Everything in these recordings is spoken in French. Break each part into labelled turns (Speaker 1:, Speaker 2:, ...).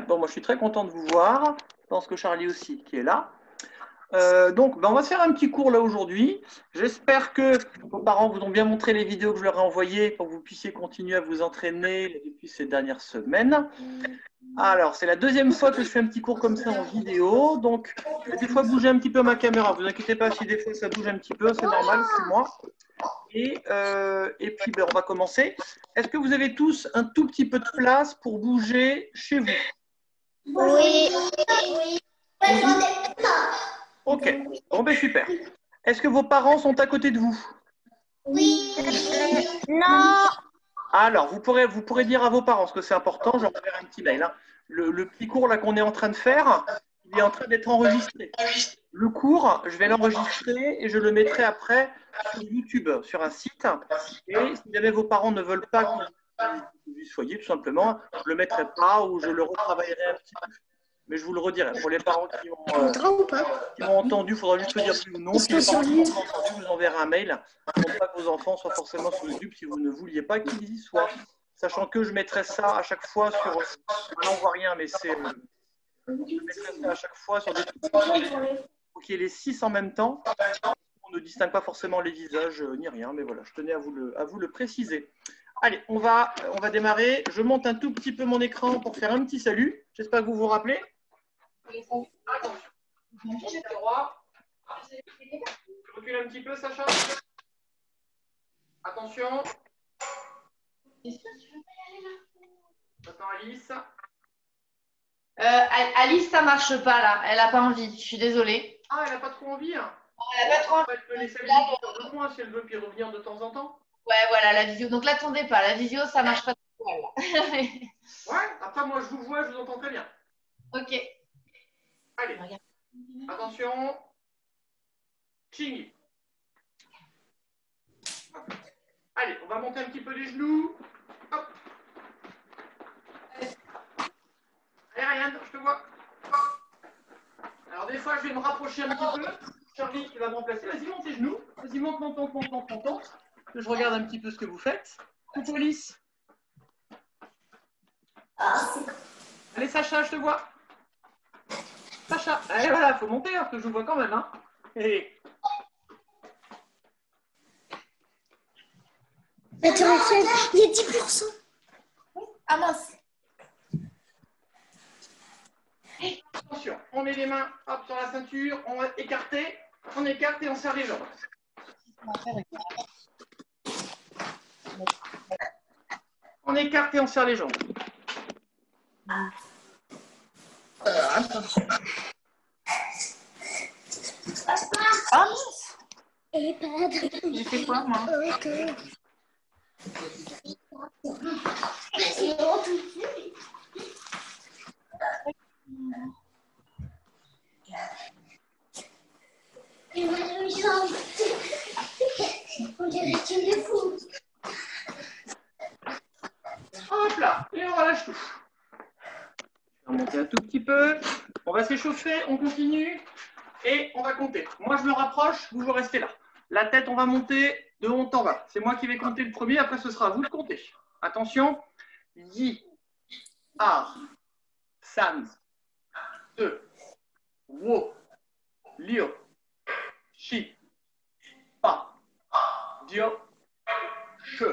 Speaker 1: Bon, moi, je suis très content de vous voir. Je pense que Charlie aussi, qui est là. Donc, on va se faire un petit cours là aujourd'hui. J'espère que vos parents vous ont bien montré les vidéos que je leur ai envoyées pour que vous puissiez continuer à vous entraîner depuis ces dernières semaines. Alors, c'est la deuxième fois que je fais un petit cours comme ça en vidéo. Donc, je vais des fois bouger un petit peu ma caméra. Vous inquiétez pas si des fois ça bouge un petit peu, c'est normal, c'est moi. Et puis, on va commencer. Est-ce que vous avez tous un tout petit peu de place pour bouger chez vous?
Speaker 2: Oui.
Speaker 1: Ok, bon, super. Est-ce que vos parents sont à côté de vous?
Speaker 2: Oui. Non.
Speaker 1: Alors, vous pourrez dire à vos parents, parce que c'est important, je leur enverrai un petit mail. Hein. Le petit cours là qu'on est en train de faire, il est en train d'être enregistré. Le cours, je vais l'enregistrer et je le mettrai après sur YouTube, sur un site. Et si jamais vos parents ne veulent pas que vous y soyez, tout simplement, je ne le mettrai pas ou je le retravaillerai un petit peu. Mais je vous le redirai. Pour les parents qui m'ont entendu, il faudra juste me dire oui ou non. Si les parents qui m'ont entendu, je vous enverrai un mail pour pas que vos enfants soient forcément sur YouTube si vous ne vouliez pas qu'ils y soient. Sachant que je mettrai ça à chaque fois sur. Là, on ne voit rien, mais c'est. Je mettrai ça à chaque fois sur des trucs pour qu'il y ait les 6 en même temps. On ne distingue pas forcément les visages ni rien, mais voilà, je tenais à vous le préciser. Allez, on va démarrer. Je monte un tout petit peu mon écran pour faire un petit salut. J'espère que vous vous rappelez. Attention. Droit. Tu recules un petit peu, Sacha. Attention. Maintenant, Alice.
Speaker 3: Alice, ça marche pas là. Elle a pas envie. Je suis désolée.
Speaker 1: Ah, elle n'a pas trop envie. Hein.
Speaker 3: Elle a pas trop envie.
Speaker 1: Elle peut laisser le moins si elle veut, puis revenir de temps en temps.
Speaker 3: Ouais, voilà, la visio. Donc l'attendez pas. La visio, ça marche pas trop mal.
Speaker 1: Ouais, après, moi, je vous vois, je vous entends très bien.
Speaker 3: Ok.
Speaker 1: Allez. Attention. Ching. Allez, on va monter un petit peu les genoux. Hop. Allez, Ryan, je te vois. Alors, des fois, je vais me rapprocher un petit peu. Charlie, tu vas me remplacer. Vas-y, monte les genoux. Vas-y, monte. Que je regarde un petit peu ce que vous faites. Coucou, Alice. Allez, Sacha, je te vois. Sacha. Allez, voilà, faut monter, parce que je vous vois quand même. Hein. Et...
Speaker 2: Attends, il y a 10%.
Speaker 3: Ah mince.
Speaker 1: Attention, on met les mains hop, sur la ceinture, on va écarter, on écarte et on serre les jambes. On écarte et on serre les jambes.
Speaker 3: Attention. Ah mince. J'ai fait quoi, moi?
Speaker 2: On dirait qu'il est fou.
Speaker 1: Hop là, et on relâche tout. On va monter un tout petit peu. On va s'échauffer, on continue et on va compter. Moi, je me rapproche, vous restez là. La tête, on va monter de haut en bas. C'est moi qui vais compter le premier, après ce sera à vous de compter. Attention. Yi, Ar, San, Se, Wo, Lio, Shi, Pa, Dio, Che.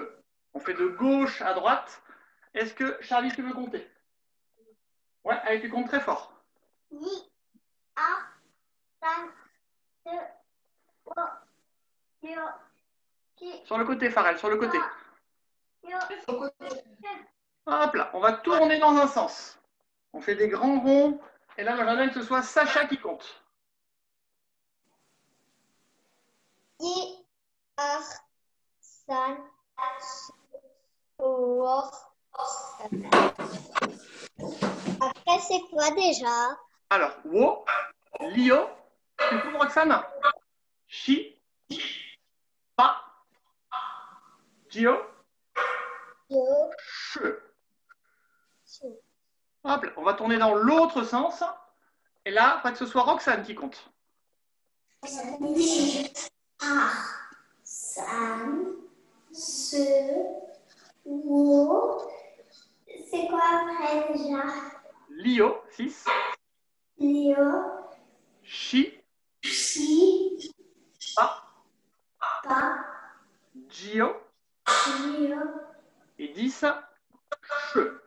Speaker 1: On fait de gauche à droite. Est-ce que, Charlie, tu veux compter? Ouais, allez, tu comptes très fort.
Speaker 2: Yi, A, San, Se, Wo, Lio, Shi.
Speaker 1: Sur le côté, Farel, sur le côté.
Speaker 2: Lio,
Speaker 1: Hop là, on va tourner dans un sens. On fait des grands ronds. Et là, j'aimerais bien que ce soit Sacha qui compte.
Speaker 2: Yi, A, San, Se, Wo. Après, c'est quoi déjà?
Speaker 1: Alors, Wo, Lio, tu comptes Roxane? Chi, Pa, Dio,
Speaker 2: Yo,
Speaker 1: Che.
Speaker 2: Shi.
Speaker 1: Hop là, on va tourner dans l'autre sens. Et là, pas que ce soit Roxane qui compte.
Speaker 2: Yi, A, San, Se, Wo. C'est quoi après déjà?
Speaker 1: Lio, 6.
Speaker 2: Lio,
Speaker 1: Chi,
Speaker 2: Chi,
Speaker 1: Pa,
Speaker 2: Pa,
Speaker 1: Gio.
Speaker 2: Gio,
Speaker 1: Et 10, Che.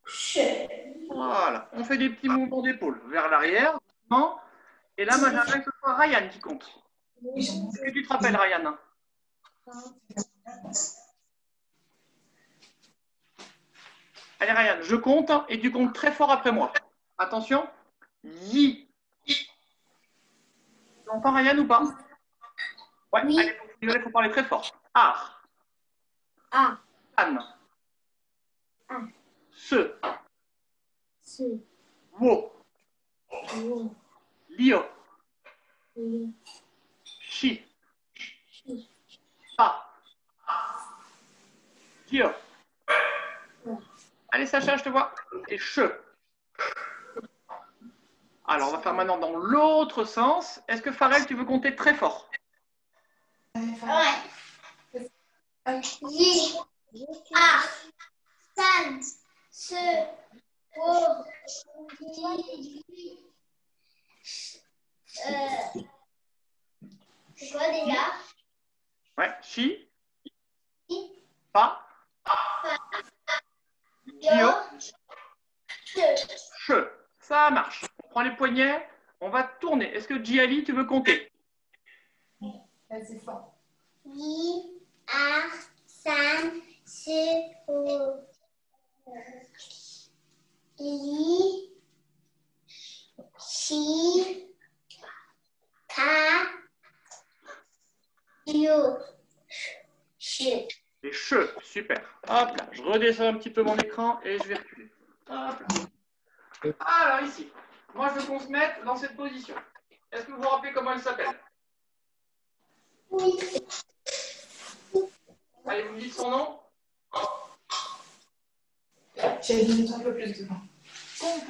Speaker 2: Che.
Speaker 1: Voilà. On fait des petits mouvements d'épaule vers l'arrière. Doucement. Et là, moi, j'aimerais que ce soit Ryan qui compte. Est-ce que tu te rappelles, Ryan? Allez, Ryan, je compte et tu comptes très fort après moi. Attention. Yi. Tu entends Ryan ou pas? Ouais,
Speaker 2: Oui.
Speaker 1: allez, il faut parler très fort. Ar.
Speaker 2: A,
Speaker 1: An.
Speaker 2: A,
Speaker 1: Se.
Speaker 2: Se,
Speaker 1: Wo.
Speaker 2: Wo,
Speaker 1: Lio.
Speaker 2: Li,
Speaker 1: Chi.
Speaker 2: Chi,
Speaker 1: Pa. Gio.
Speaker 2: Ouais.
Speaker 1: Allez, Sacha, je te vois. Et Che. Alors, on va faire maintenant dans l'autre sens. Est-ce que Farel, tu veux compter très fort?
Speaker 2: Ouais. Li, A, San, Se, Wo, Li. C'est quoi déjà?
Speaker 1: Ouais. Chi.
Speaker 2: Li,
Speaker 1: Pa. Gio.
Speaker 2: Yo, Che.
Speaker 1: Che. Ça marche. On prend les poignets. On va tourner. Est-ce que Djiali, tu veux compter?
Speaker 3: C'est fort.
Speaker 2: Li, A, San, Se, Wo. Li, Chi, Ka, Yo, Che.
Speaker 1: Les Che. Super. Hop là. Je redescends un petit peu mon écran et je vais reculer. Hop là. Alors ici. Moi, je veux qu'on se mette dans cette position. Est-ce que vous vous rappelez comment elle s'appelle?
Speaker 2: Oui.
Speaker 1: Allez, vous me dites son nom.
Speaker 3: J'ai dit un peu plus devant.
Speaker 1: Vous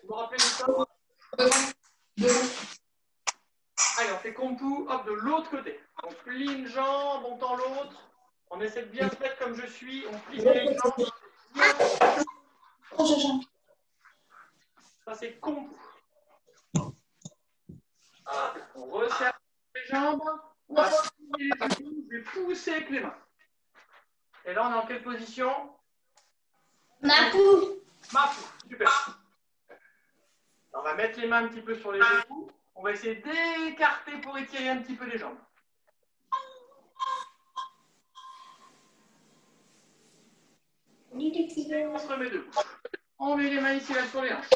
Speaker 1: vous rappelez de ça?
Speaker 3: Devant.
Speaker 1: Allez, on fait Kompu, hop, de l'autre côté. On plie une jambe, on tend l'autre. On essaie de bien se mettre comme je suis. On plie les jambes. Ça, c'est Kompu. Hop, on resserre les jambes. On va plier les genoux. Je vais pousser avec les mains. Et là, on est en quelle position?
Speaker 2: Mapou.
Speaker 1: Mapou, super. On va mettre les mains un petit peu sur les genoux. On va essayer d'écarter pour étirer un petit peu les jambes. On se remet debout. On met les mains ici là sur les hanches.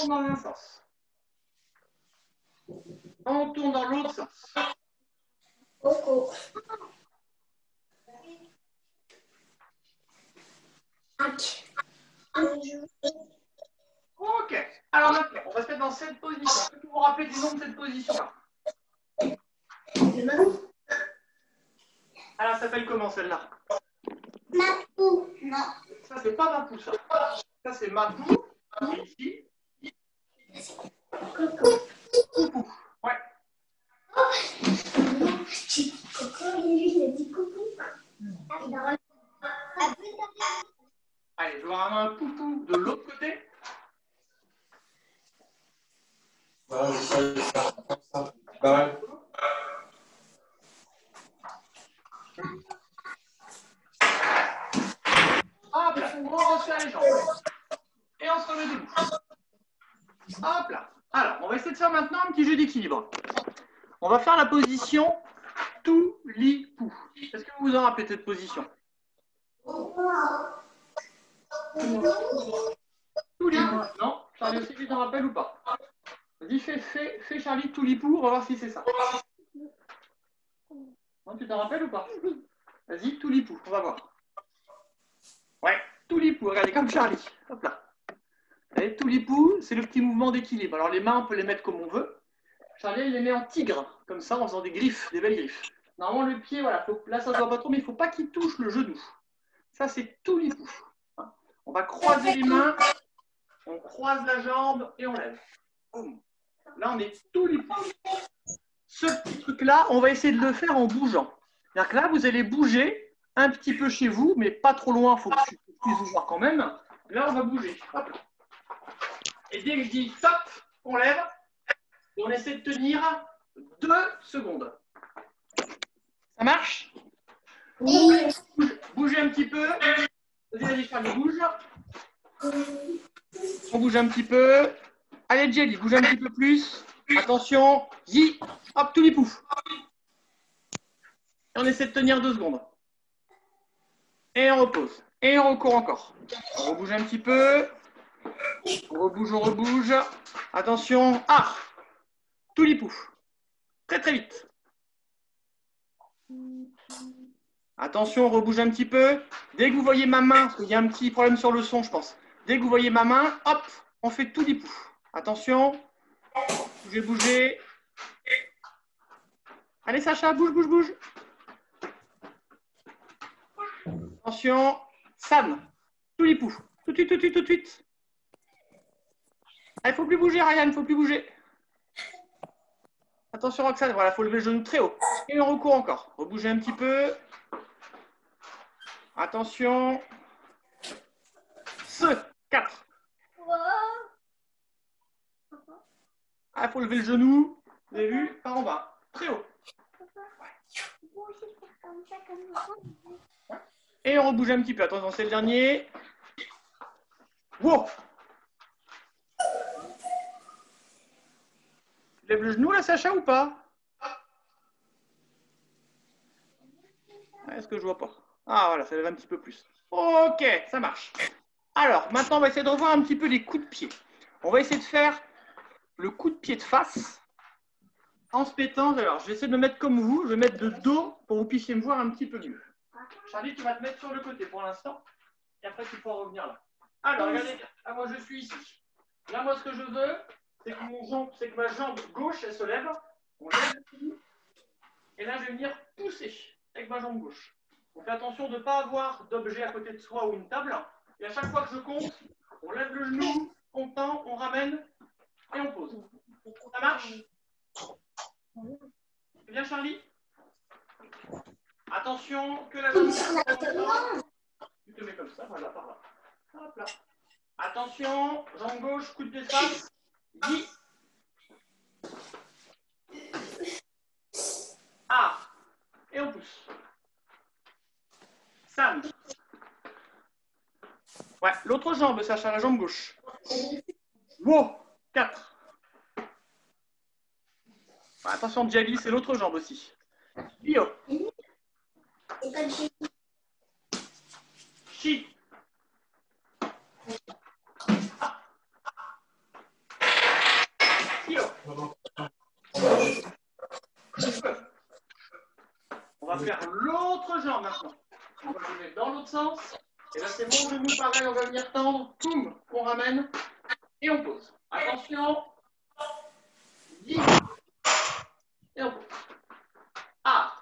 Speaker 1: On tourne dans un sens. On tourne dans l'autre sens.
Speaker 2: Coco.
Speaker 1: Ok. Alors maintenant, on va se mettre dans cette position. Est-ce que vous vous rappelez du nom de cette position-là? Alors, ça s'appelle comment celle-là?
Speaker 2: Mapou. Non.
Speaker 1: Ça, c'est pas Mapou, ça. Ça, c'est Mapou. Et ici,
Speaker 2: Coco.
Speaker 1: Koupou. Ouais.
Speaker 2: Coco, lui, il a dit coucou.
Speaker 1: Allez, je vais avoir un Poupou de l'autre côté. Hop là, on resserre les jambes. Et on se remet debout. Hop là. Alors, on va essayer de faire maintenant un petit jeu d'équilibre. On va faire la position Toulipou. Est-ce que vous vous en rappelez de cette position? Toulipou. Non? Charlie aussi, tu t'en rappelles ou pas? Vas-y, fais Charlie Toulipou, on va voir si c'est ça. Non, tu t'en rappelles ou pas? Vas-y, Toulipou, on va voir. Ouais, Toulipou, regardez, comme Charlie. Hop là. Et Toulipou, c'est le petit mouvement d'équilibre. Alors les mains, on peut les mettre comme on veut. Charlie, il les met en tigre, comme ça, en faisant des griffes, des belles griffes. Normalement, le pied, voilà, là, ça ne se voit pas trop, mais il ne faut pas qu'il touche le genou. Ça, c'est Toulipou. On va croiser les mains, on croise la jambe et on lève. Boum. Là, on est Toulipou. Ce petit truc-là, on va essayer de le faire en bougeant. C'est-à-dire que là, vous allez bouger un petit peu chez vous, mais pas trop loin, il faut que je puisse vous voir quand même. Là, on va bouger. Hop là. Et dès que je dis stop, on lève. Et on essaie de tenir 2 secondes. Ça marche?
Speaker 2: Oui.
Speaker 1: Bougez un petit peu. Vas-y, Charlie, bouge. On bouge un petit peu. Allez, Jelly, bouge un petit peu plus. Attention. Zi. Hop, tous les poufs. Et on essaie de tenir 2 secondes. Et on repose. Et on recourt encore. On rebouge un petit peu. On rebouge, on rebouge. Attention. Ah! Tous les poufs. Très très vite. Attention, on rebouge un petit peu. Dès que vous voyez ma main, parce qu'il y a un petit problème sur le son, je pense. Dès que vous voyez ma main, hop, on fait tout les poufs. Attention. Bougez, bougez. Allez, Sacha, bouge, bouge, bouge. Attention. Sam, tous les poufs. Tout de suite, tout de suite, tout de suite. Il ne faut plus bouger, Ryan, il ne faut plus bouger. Attention, Roxane, voilà, il faut lever le genou très haut. Et on recourt encore. Rebougez un petit peu. Attention. 4. Ah, il faut lever le genou. Vous avez vu? Par en bas. Très haut. Et on rebouge un petit peu. Attention, c'est le dernier. Wow. Tu lèves le genou là, Sacha, ou pas? Est-ce que je vois pas? Ah, voilà, ça lève un petit peu plus. Ok, ça marche. Alors, maintenant, on va essayer de revoir un petit peu les coups de pied. On va essayer de faire le coup de pied de face en se pétant. Alors, je vais essayer de me mettre comme vous. Je vais mettre de dos pour que vous puissiez me voir un petit peu mieux. Charlie, tu vas te mettre sur le côté pour l'instant. Et après, tu pourras revenir là. Alors, regardez, là, moi, je suis ici. Là, moi, ce que je veux, c'est que ma jambe gauche, elle se lève. On lève le cou. Et là, je vais venir pousser avec ma jambe gauche. Donc, attention de ne pas avoir d'objet à côté de soi ou une table. Et à chaque fois que je compte, on lève le genou, on tend, on ramène et on pose. Ça marche? C'est bien, Charlie? Attention, que la jambe... Tu te mets comme ça, voilà, par là. Hop là. Attention, jambe gauche, coup de pied de face. 10. Ah. Et on pousse. Sam. Ouais, l'autre jambe, Sacha, la jambe gauche. Wow. 4. Ouais, attention, Jelly, c'est l'autre jambe aussi. Bio. Chi. Bio. On va faire l'autre jambe maintenant. On va le mettre dans l'autre sens. Et là, c'est mon genou, pareil, on va venir tendre. Boum, on ramène. Et on pose. Attention. 10. Et on pose. Ah.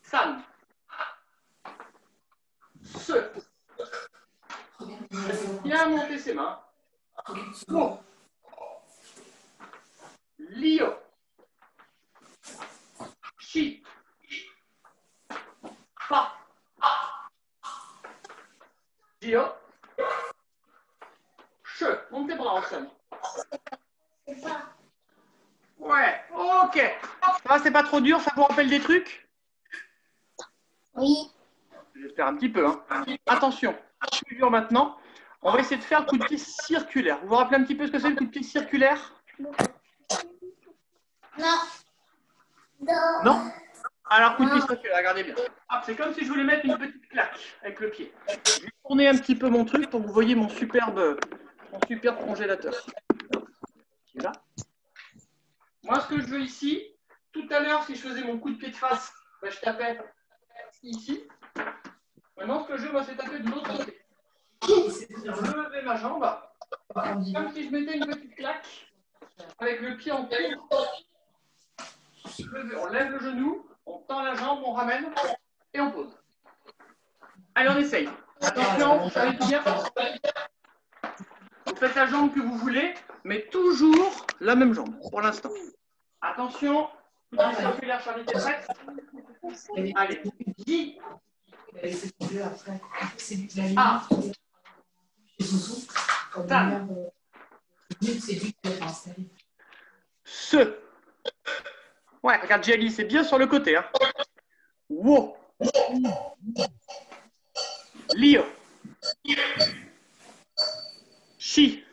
Speaker 1: Sam. Se. Bien monter ses mains. Oh. Lio. Chi. Pa. Dio. Che. Monte tes bras ensemble. Ouais, ok. Ça va, c'est pas trop dur, ça vous rappelle des trucs?
Speaker 2: Oui.
Speaker 1: J'espère un petit peu. Hein. Attention, plus dur maintenant. On va essayer de faire le coup de pied circulaire. Vous vous rappelez un petit peu ce que c'est le coup de pied circulaire?
Speaker 2: Non.
Speaker 1: Non? Alors, coup de pied circulaire, regardez bien. Ah, c'est comme si je voulais mettre une petite claque avec le pied. Je vais tourner un petit peu mon truc pour que vous voyez mon superbe congélateur. Là. Moi, ce que je veux ici, tout à l'heure, si je faisais mon coup de pied de face, ben, je tapais ici. Maintenant, ce que je veux, moi, c'est taper de l'autre côté. C'est-à-dire lever ma jambe, comme si je mettais une petite claque avec le pied en tour. On lève le genou, on tend la jambe, on ramène et on pose. Allez, on essaye. Attention, ça va tout bien. Vous faites la jambe que vous voulez, mais toujours la même jambe pour l'instant. Attention, circulaire, Charlie, t'es prête? Allez, 10. Ah. Tan.
Speaker 4: C'est lui qui l'a installé.
Speaker 1: Se. Ouais, regarde, Jelly, c'est bien sur le côté. Hein. Wo. Lio. Chi.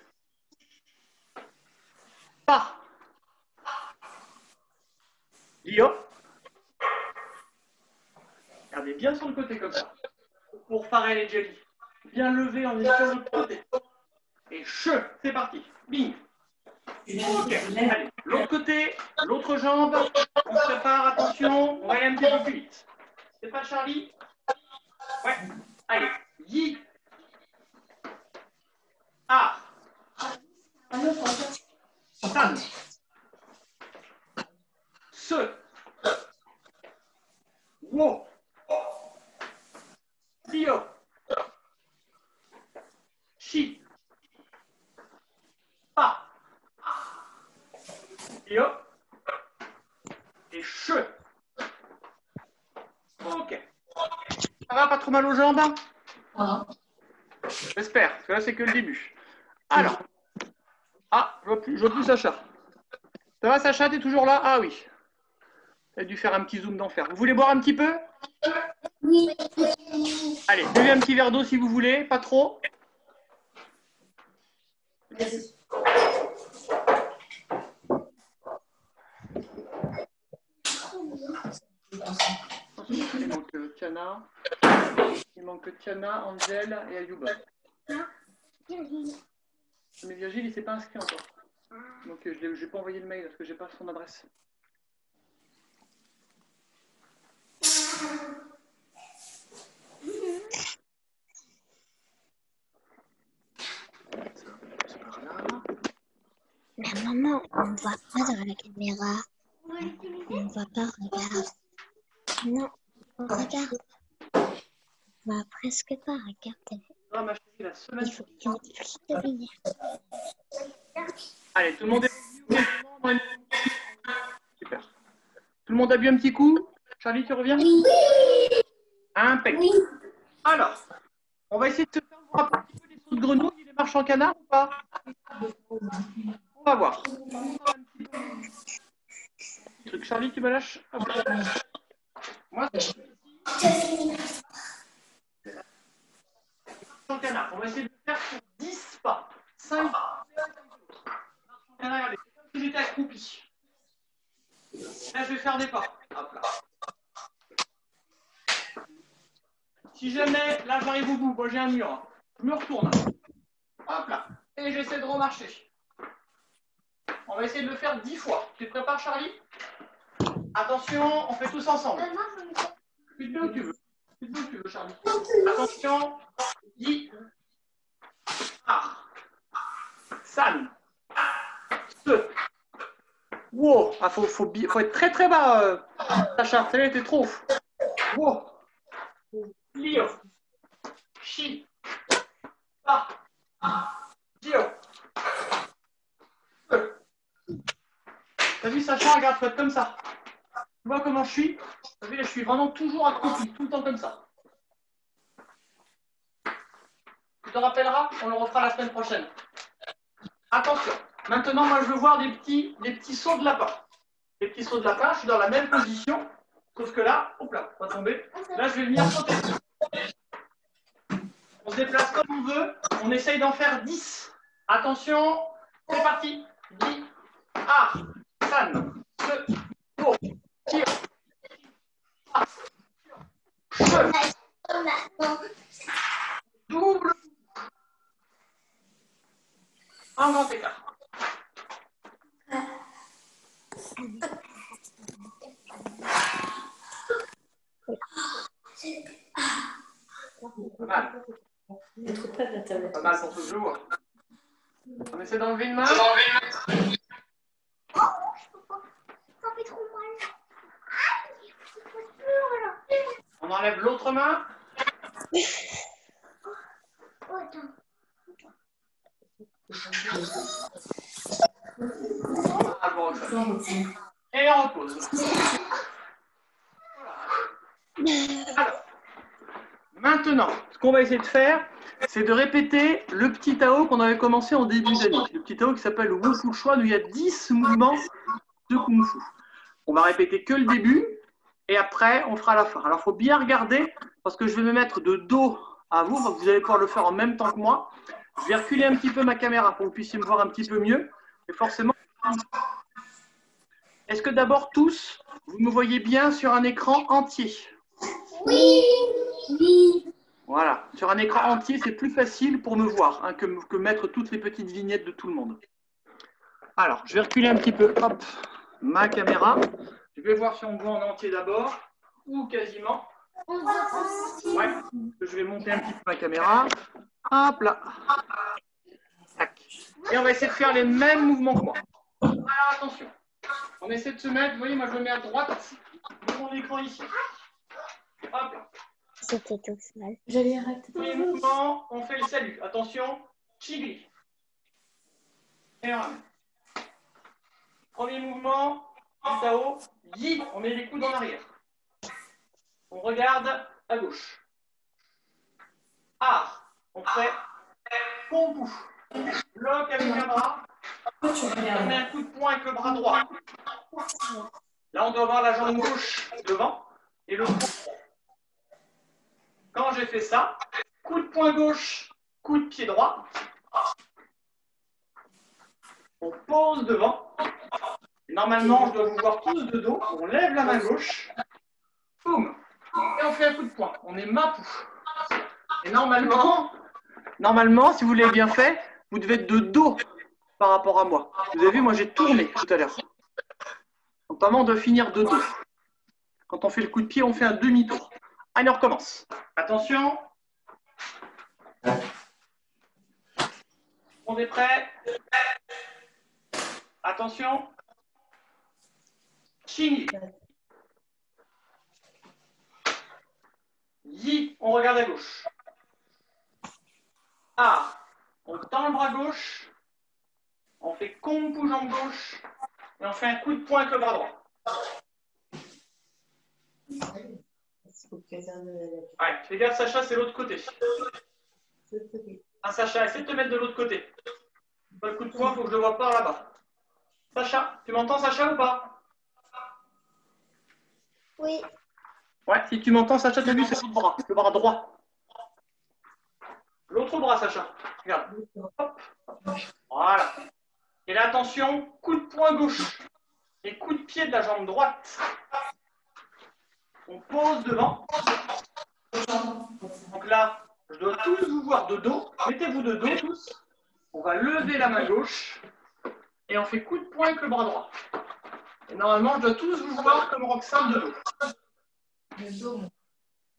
Speaker 1: Pa. Lio. Regardez bien sur le côté comme ça. Pour parer les jelly. Bien levé en étant sur le côté. Et che, c'est parti. Bing. Ok, allez, l'autre côté, l'autre jambe. On se prépare, attention, on va aller un petit peu plus vite. C'est pas Charlie? Ouais. Allez. Yi. Ah. San. Se. Wo. Dio. Chi. Pa. Dio. Et che. Ok. Ça va, pas trop mal aux jambes? J'espère, parce que là, c'est que le début. Alors. Ah, je vois plus Sacha. Ça va, Sacha, t'es toujours là? Ah oui. T'as dû faire un petit zoom d'enfer. Vous voulez boire un petit peu?
Speaker 2: Oui.
Speaker 1: Allez, buvez un petit verre d'eau si vous voulez, pas trop. Il manque Tiana. Il manque Tiana, Angel et Ayuba. Mais Virgile, il ne s'est pas inscrit encore. Donc je n'ai pas envoyé le mail parce que je n'ai pas son adresse.
Speaker 2: Mais maman, on ne voit pas dans la caméra. On ne voit pas, regarde. Non, on regarde. On voit presque pas, regarde.
Speaker 1: Ah, ma chérie, la semaine.
Speaker 2: Il faut que tu mettes plus de lumière.
Speaker 1: Allez, tout le monde est super. Tout le monde a bu un petit coup? Charlie, tu reviens?
Speaker 2: Oui.
Speaker 1: Impeccable.
Speaker 2: Oui.
Speaker 1: Alors, on va essayer de se faire voir un petit peu les sauts de grenouille et les marches en canard ou pas? On va voir. Truc, Charlie, tu me lâches? Hop. Moi, c'est en canard. On va essayer de le faire sur 10 pas. 5 pas. Marche en canard, regardez. C'est comme si j'étais accroupi. Là, je vais faire des pas. Hop là. Si jamais, là, j'arrive au bout. Moi, j'ai un mur. Hein. Je me retourne. Hop là. Et j'essaie de remarcher. On va essayer de le faire 10 fois. Tu te prépares, Charlie? Attention, on fait tous ensemble. Tu te mets où tu veux. Tu te mets où tu veux, Charlie. Attention. 10. Ah. San. Se. Wow. Ah, faut être très très bas, Sacha. Ça était trop. Wow. Lio. Chi. Pa. Dio. T'as vu, Sacha, regarde, faut être comme ça. Tu vois comment je suis? T'as vu, là, je suis vraiment toujours accroupi, tout le temps comme ça. Tu te rappelleras? On le refera la semaine prochaine. Attention. Maintenant, moi, je veux voir des petits sauts de lapin. Des petits sauts de lapin, je suis dans la même position. Sauf que là, hop là, on va tomber. Là, je vais venir sauter. On se déplace comme on veut. On essaye d'en faire 10. Attention, c'est parti. 10. Ah, San. Se. Pour. Tire. Ah. Che. Double. Un grand écart. Pas mal. Pas mal pour ce jour. On essaie d'enlever une main.
Speaker 2: Ça fait trop mal.
Speaker 1: On enlève l'autre main. Ah, bon, et on repose. Voilà. Alors, maintenant, ce Ce qu'on va essayer de faire, c'est de répéter le petit Tao qu'on avait commencé en début d'année. Le petit Tao qui s'appelle le Wu Fu Chuan, où il y a 10 mouvements de Kung Fu. On va répéter que le début et après, on fera la fin. Alors, il faut bien regarder parce que je vais me mettre de dos à vous. Donc, vous allez pouvoir le faire en même temps que moi. Je vais reculer un petit peu ma caméra pour que vous puissiez me voir un petit peu mieux. Et forcément, est-ce que d'abord, tous, vous me voyez bien sur un écran entier?
Speaker 2: Oui. Oui.
Speaker 1: Voilà, sur un écran entier, c'est plus facile pour me voir hein, que mettre toutes les petites vignettes de tout le monde. Alors, je vais reculer un petit peu hop, ma caméra. Je vais voir si on me voit en entier d'abord, ou quasiment. Ouais, je vais monter un petit peu ma caméra. Hop là. Tac. Et on va essayer de faire les mêmes mouvements que moi. Alors attention, on essaie de se mettre, vous voyez, moi je me mets à droite de mon écran ici. Hop là.
Speaker 2: C'était tout seul.
Speaker 4: J'allais arrêter.
Speaker 1: Premier mouvement, on fait le salut. Attention, Chigli. Et on ramène. Premier mouvement, du Tao, Yi, on met les coudes en arrière. On regarde à gauche. Ar, on fait Kombu. Bloc avec un bras. On met un coup de poing avec le bras droit. Là, on doit avoir la jambe gauche devant et le poing. Quand j'ai fait ça, coup de poing gauche, coup de pied droit. On pose devant. Et normalement, je dois vous voir tous de dos. On lève la main gauche. Boum. Et on fait un coup de poing. On est mapou. Et normalement, si vous l'avez bien fait, vous devez être de dos par rapport à moi. Vous avez vu, moi j'ai tourné tout à l'heure. Donc vraiment, on doit finir de dos. Quand on fait le coup de pied, on fait un demi-tour. Allez, on recommence. Attention. On est prêt. Attention. Ching. Yi, on regarde à gauche. Ah, on tend le bras gauche. On fait Kombu jambe gauche. Et on fait un coup de poing avec le bras droit. Ouais, fais gaffe, Sacha, c'est l'autre côté. Ah, Sacha, essaie de te mettre de l'autre côté. Pas le coup de poing, il faut que je le vois par là-bas. Sacha, tu m'entends, Sacha, ou pas?
Speaker 2: Oui.
Speaker 1: Ouais, si tu m'entends, Sacha, tu as vu, c'est le bras droit. L'autre bras, Sacha. Regarde. Hop. Voilà. Et là, attention, coup de poing gauche. Et coup de pied de la jambe droite. On pose devant. Donc là, je dois tous vous voir de dos. Mettez-vous de dos tous. On va lever la main gauche. Et on fait coup de poing avec le bras droit. Et normalement, je dois tous vous voir comme Roxane de dos.
Speaker 4: De dos.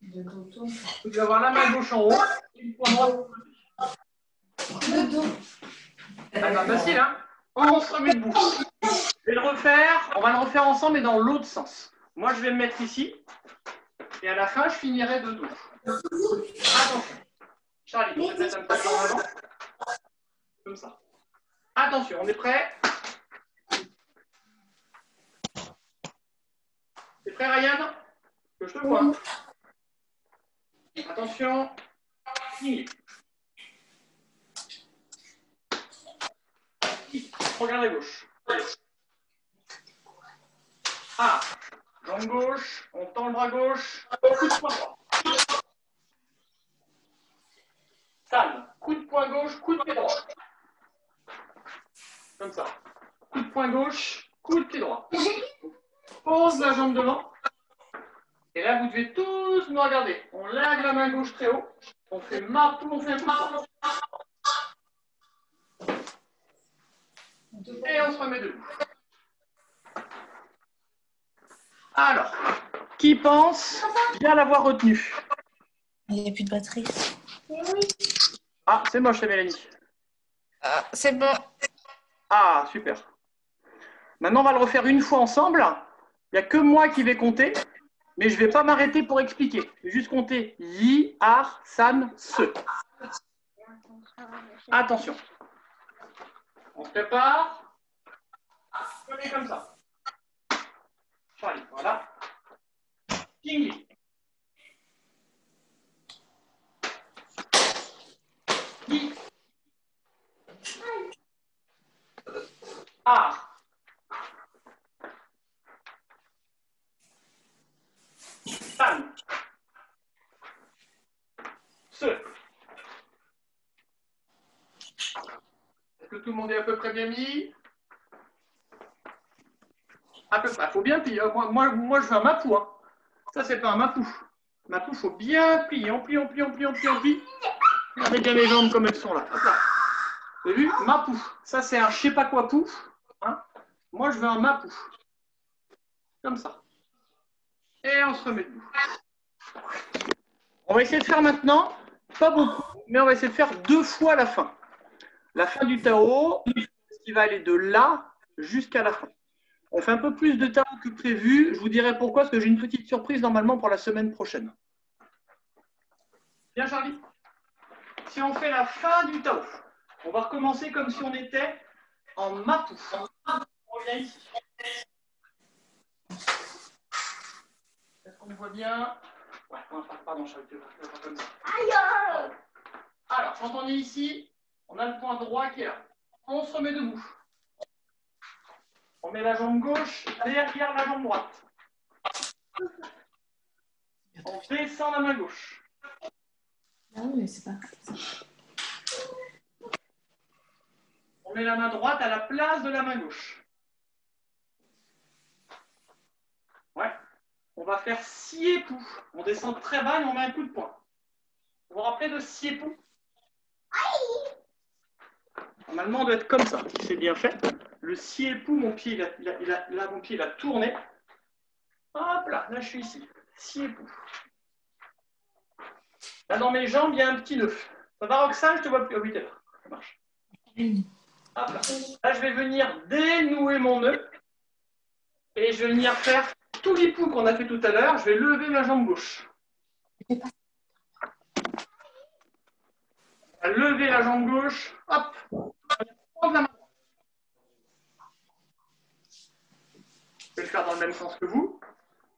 Speaker 4: De dos.
Speaker 1: Vous devez avoir la main gauche en haut et le poing droit.
Speaker 4: De dos.
Speaker 1: Ah, bah, facile, hein? On se remet debout. Je vais le refaire. On va le refaire ensemble, mais dans l'autre sens. Moi, je vais me mettre ici. Et à la fin, je finirai de dos. Attention. Charlie, tu peux mettre un petit peu en avant. Comme ça. Attention, on est prêt? T'es prêt, Ryan? Que je te vois. Attention. Fini. Regarde à gauche. Ah, jambe gauche, on tend le bras gauche, coup de poing droit. Calme, coup de poing gauche, coup de pied droit. Comme ça. Coup de poing gauche, coup de pied droit. Pose la jambe devant. Et là, vous devez tous me regarder. On lève la main gauche très haut. On fait mapou, on fait un coup de poing. Et on se remet debout. Alors, qui pense bien l'avoir retenu?
Speaker 5: Il n'y a plus de batterie.
Speaker 1: Ah, c'est moche, Mélanie.
Speaker 5: Ah, c'est bon.
Speaker 1: Ah, super. Maintenant, on va le refaire une fois ensemble. Il n'y a que moi qui vais compter, mais je ne vais pas m'arrêter pour expliquer. Je vais juste compter Yi, Ar, San, Se. Attention. On se prépare. On est comme ça. Charlie, voilà. King Li. Ce. Est-ce que tout le monde est à peu près bien mis? À peu près. Il faut bien plier. Moi, je veux un mapou. Hein. Ça, c'est pas un mapou. Mapou, il faut bien plier. On plie, on plie, on plie, on plie, on plie. Regardez bien mes jambes comme elles sont là. Hop là. Vous avez vu? Mapou. Ça, c'est un je sais pas quoi pouf. Hein. Moi, je veux un mapou. Comme ça. Et on se remet debout. On va essayer de faire maintenant, pas beaucoup, mais on va essayer de faire 2 fois la fin. La fin du Tao, qui va aller de là jusqu'à la fin. On fait un peu plus de Tao que prévu. Je vous dirai pourquoi, parce que j'ai une petite surprise normalement pour la semaine prochaine. Bien, Charlie? Si on fait la fin du Tao, on va recommencer comme si on était en Mapou. On vient ici. Est-ce qu'on voit bien? Ouais, pardon, Charlie, tu vas faire comme ça. Aïe! Alors, quand on est ici, on a le point droit qui est là. On se remet debout. On met la jambe gauche derrière la jambe droite. On descend la main gauche.
Speaker 4: Ah oui, mais c'est pas.
Speaker 1: On met la main droite à la place de la main gauche. Ouais. On va faire 6 époux. On descend très bas et on met un coup de poing. Vous vous rappelez de 6 époux? Normalement, on doit être comme ça, si c'est bien fait. Le 6 époux, mon pied, mon pied, il a tourné. Hop là, là, je suis ici. 6 époux. Là, dans mes jambes, il y a un petit nœud. Ça va, Roxane? Je te vois plus. Ah oui, t'es là. Ça marche. Hop là. Là, je vais venir dénouer mon nœud. Et je vais venir faire tout l'époux qu'on a fait tout à l'heure. Je vais lever ma jambe gauche. Lever la jambe gauche. Hop. Prendre la main. Je vais le faire dans le même sens que vous.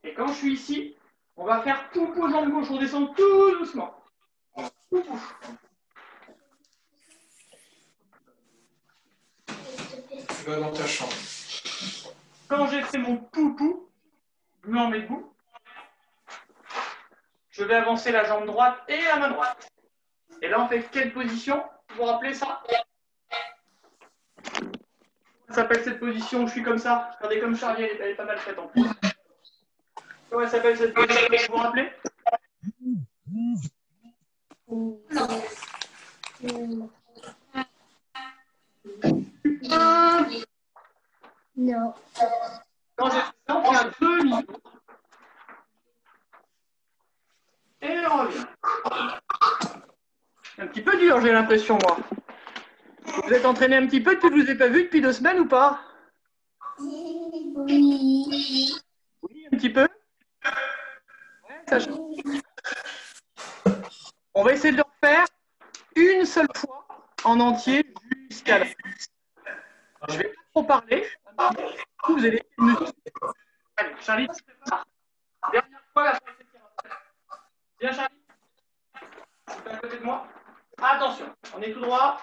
Speaker 1: Et quand je suis ici, on va faire poupou jambe gauche. On descend tout doucement. Poupou.
Speaker 6: Tu vas dans ta chambre.
Speaker 1: Quand j'ai fait mon poupou, je me remets debout. Je vais avancer la jambe droite et la main droite. Et là, on fait quelle position? Vous vous rappelez ça? Ça s'appelle cette position où je suis comme ça. Regardez comme Charlie, elle est pas mal faite en plus. Comment elle s'appelle cette position? Vous vous rappelez?
Speaker 2: Non.
Speaker 1: Quand j'ai fait ça, on fait un demi-tour. Et on revient. Un petit peu dur, j'ai l'impression, moi. Vous êtes entraîné un petit peu depuis que je ne vous ai pas vu depuis 2 semaines ou pas?
Speaker 2: Oui.
Speaker 1: Oui, un petit peu. Ouais, ça change. On va essayer de le refaire une seule fois en entier jusqu'à la fin. Je ne vais pas trop parler. Vous allez me suivre. Allez, Charlie, tu te prépares. Dernière fois, la fin, c'est bien, Charlie. Tu es à côté de moi. Attention, on est tout droit.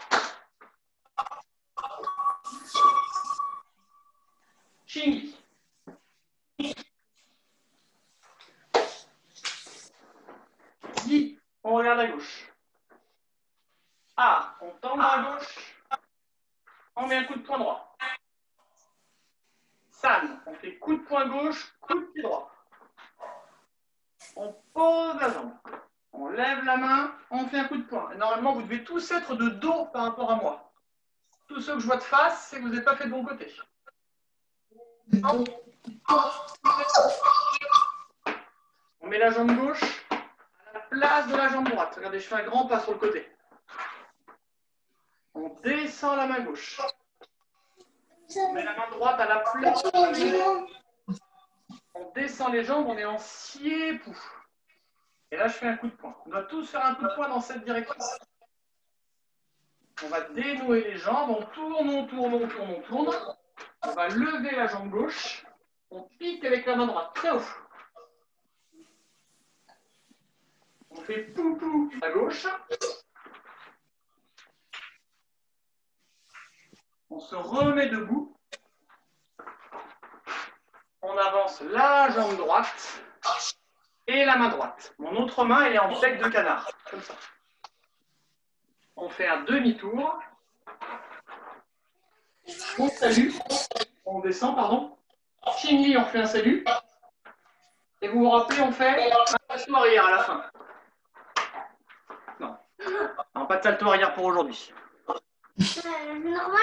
Speaker 1: Shingi. Yi, on regarde à gauche. Ah, on tend à gauche. On met un coup de poing droit. San, on fait coup de poing gauche, coup de pied droit. On pose la jambe. On lève la main, on fait un coup de poing. Et normalement, vous devez tous être de dos par rapport à moi. Tous ceux que je vois de face, c'est que vous n'avez pas fait de bon côté. On met la jambe gauche à la place de la jambe droite. Regardez, je fais un grand pas sur le côté. On descend la main gauche. On met la main droite à la place de la main gauche. On descend les jambes, on est en siépou. Et là, je fais un coup de poing. On doit tous faire un coup de poing dans cette direction. On va dénouer les jambes, on tourne, on tourne, on tourne, on tourne. On va lever la jambe gauche. On pique avec la main droite, très haut. On fait poupou à gauche. On se remet debout. On avance la jambe droite et la main droite. Mon autre main, elle est en bec de canard, comme ça. fait un demi-tour. On salue. On descend, pardon. Chingli, on fait un salut. Et vous vous rappelez, on fait un salto arrière à la fin. Non, pas de salto arrière pour aujourd'hui.
Speaker 2: Normalement,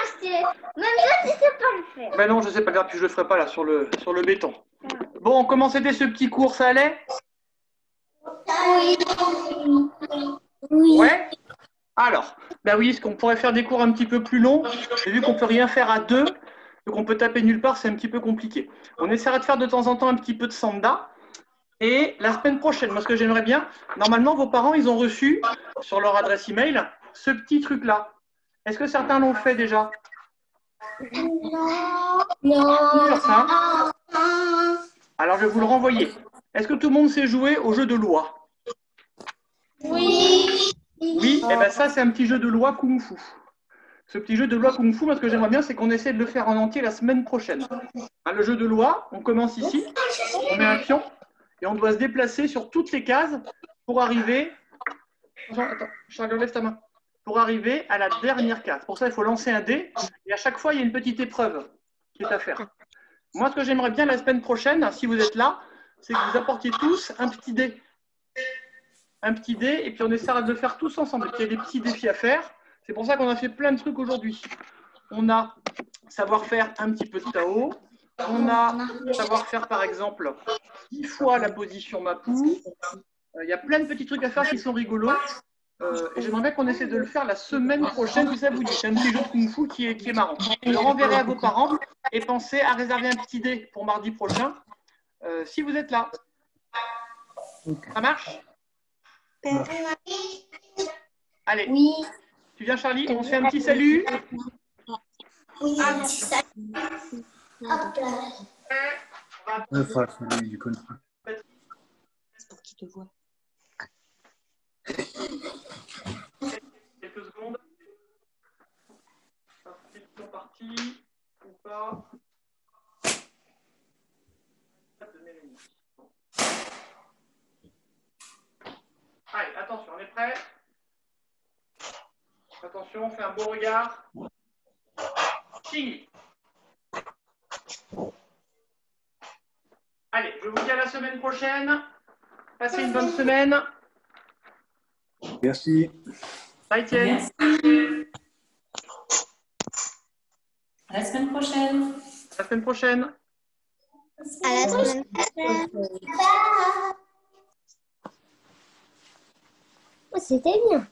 Speaker 2: même là, tu sais pas le faire.
Speaker 1: Ben non, je sais pas le faire, puis je le ferai pas là sur le béton. Bon, comment c'était ce petit cours, ça allait?
Speaker 2: Oui.
Speaker 1: Ouais. Alors, ben oui, est-ce qu'on pourrait faire des cours un petit peu plus longs? J'ai vu qu'on peut rien faire à deux, donc on peut taper nulle part, c'est un petit peu compliqué. On essaiera de faire de temps en temps un petit peu de sanda. Et la semaine prochaine, moi ce que j'aimerais bien, normalement vos parents, ils ont reçu sur leur adresse email ce petit truc-là. Est-ce que certains l'ont fait déjà? Super simple. Alors je vais vous le renvoyer. Est-ce que tout le monde sait jouer au jeu de loi?
Speaker 2: Oui.
Speaker 1: Oui, et bien ça c'est un petit jeu de loi Kung Fu. Ce petit jeu de loi Kung Fu, moi ce que j'aimerais bien, c'est qu'on essaie de le faire en entier la semaine prochaine. Hein, le jeu de loi, on commence ici, on met un pion, et on doit se déplacer sur toutes les cases pour arriver... Attends, Charles, lève ta main. Pour arriver à la dernière case. Pour ça, il faut lancer un dé, et à chaque fois, il y a une petite épreuve qui est à faire. Moi, ce que j'aimerais bien la semaine prochaine, si vous êtes là, c'est que vous apportiez tous un petit dé. Un petit dé, et puis on essaiera de le faire tous ensemble. Il y a des petits défis à faire. C'est pour ça qu'on a fait plein de trucs aujourd'hui. On a savoir faire un petit peu de Tao. On a savoir faire, par exemple, 10 fois la position Mapu. Il y a plein de petits trucs à faire qui sont rigolos. Et j'aimerais bien qu'on essaie de le faire la semaine prochaine, si ça vous dit. C'est un petit jeu de Kung Fu qui est marrant. Je le renverrai à vos parents et pensez à réserver un petit dé pour mardi prochain, si vous êtes là. Ça marche? Allez.
Speaker 2: Oui.
Speaker 1: Tu viens, Charlie? On se fait un petit salut?
Speaker 2: Oui, un petit salut. Hop là.
Speaker 4: C'est pour qu'il te voit.
Speaker 1: Quelques secondes. Ils sont partis ou pas? Allez, attention, on est prêt? Attention, on fait un beau regard. Ching. Allez, je vous dis à la semaine prochaine. Passez une bonne semaine.
Speaker 7: Merci.
Speaker 1: Bye, Étienne.
Speaker 4: À la semaine prochaine.
Speaker 1: À la semaine prochaine.
Speaker 2: À la semaine prochaine. Oh, c'était bien.